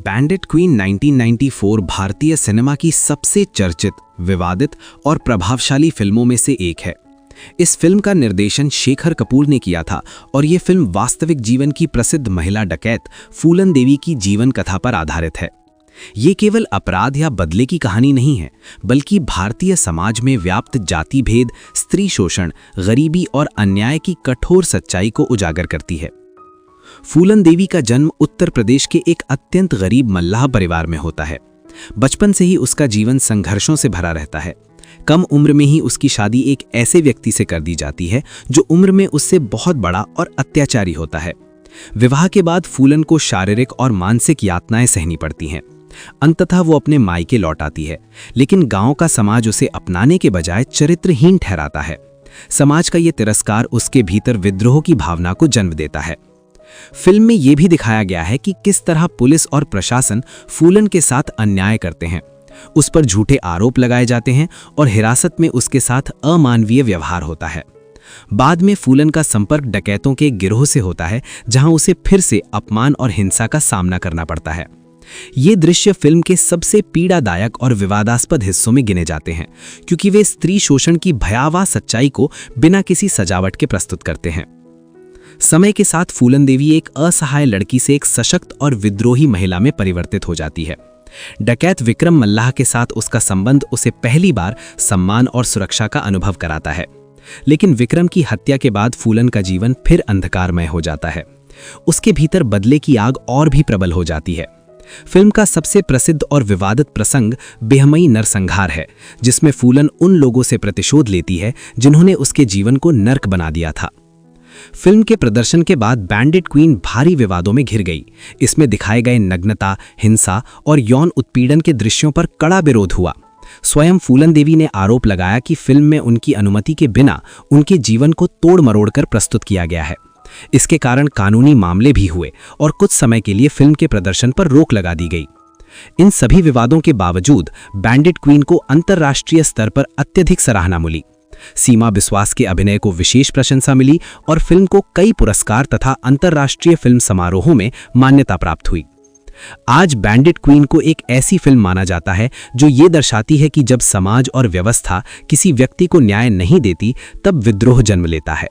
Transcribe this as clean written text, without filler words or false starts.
Bandit queen 1994 भारतीय cinema की सबसे चर्चित, विवादित और प्रभावशाली फिल्मों में से एक है। इस फिल्म का निर्देशन शेखर कपूर ने किया था और ये फिल्म वास्तविक जीवन की प्रसिद्ध महिला डकैत फूलन देवी की जीवन कथा पर आधारित है। ये केवल अपराध या बदले की कहानी नहीं है, बल्कि भारतीय समाज में व्याप्त जाति भेद, स्त्री शोषण, गरीबी और अन्याय की कठोर सच्चाई को उजागर करती है। फूलन देवी का जन्म उत्तर प्रदेश के एक अत्यंत गरीब मल्लाह परिवार में होता है। बचपन से ही उसका जीवन संघर्षों से भरा रहता है। कम उम्र में ही उसकी शादी एक ऐसे व्यक्ति से कर दी जाती है जो उम्र में उससे बहुत बड़ा और अत्याचारी होता है। विवाह के बाद फूलन को शारीरिक और मानसिक यातनाएं सहनी पड़ती हैं। अंततः वो अपने मायके लौट आती है, लेकिन गांव का समाज उसे अपनाने के बजाय चरित्रहीन ठहराता है। समाज का ये तिरस्कार उसके भीतर विद्रोह की भावना को जन्म देता है। फिल्म में यह भी दिखाया गया है कि किस तरह पुलिस और प्रशासन फूलन के साथ अन्याय करते हैं। उस पर झूठे आरोप लगाए जाते हैं और हिरासत में उसके साथ अमानवीय व्यवहार होता है। बाद में फूलन का संपर्क डकैतों के गिरोह से होता है, जहां उसे फिर से अपमान और हिंसा का सामना करना पड़ता है। ये दृश्य फिल्म के सबसे पीड़ादायक और विवादास्पद हिस्सों में गिने जाते हैं, क्योंकि वे स्त्री शोषण की भयावह सच्चाई को बिना किसी सजावट के प्रस्तुत करते हैं। समय के साथ फूलन देवी एक असहाय लड़की से एक सशक्त और विद्रोही महिला में परिवर्तित हो जाती है। डकैत विक्रम मल्लाह के साथ उसका संबंध उसे पहली बार सम्मान और सुरक्षा का अनुभव कराता है, लेकिन विक्रम की हत्या के बाद फूलन का जीवन फिर अंधकारमय हो जाता है। उसके भीतर बदले की आग और भी प्रबल हो जाती है। फिल्म का सबसे प्रसिद्ध और विवादित प्रसंग बेहमई नरसंहार है, जिसमें फूलन उन लोगों से प्रतिशोध लेती है जिन्होंने उसके जीवन को नर्क बना दिया था। फिल्म के प्रदर्शन के बाद बैंडिट क्वीन भारी विवादों में घिर गई। इसमें दिखाए गए नग्नता, हिंसा और यौन उत्पीड़न के दृश्यों पर कड़ा विरोध हुआ। स्वयं फूलन देवी ने आरोप लगाया कि फिल्म में उनकी अनुमति के बिना उनके जीवन को तोड़ मरोड़ कर प्रस्तुत किया गया है। इसके कारण कानूनी मामले भी हुए और कुछ समय के लिए फिल्म के प्रदर्शन पर रोक लगा दी गई। इन सभी विवादों के बावजूद बैंडिट क्वीन को अंतर्राष्ट्रीय स्तर पर अत्यधिक सराहना मिली। सीमा बिस्वास के अभिनय को विशेष प्रशंसा मिली और फिल्म को कई पुरस्कार तथा अंतर्राष्ट्रीय फिल्म समारोहों में मान्यता प्राप्त हुई। आज बैंडिट क्वीन को एक ऐसी फिल्म माना जाता है जो ये दर्शाती है कि जब समाज और व्यवस्था किसी व्यक्ति को न्याय नहीं देती, तब विद्रोह जन्म लेता है।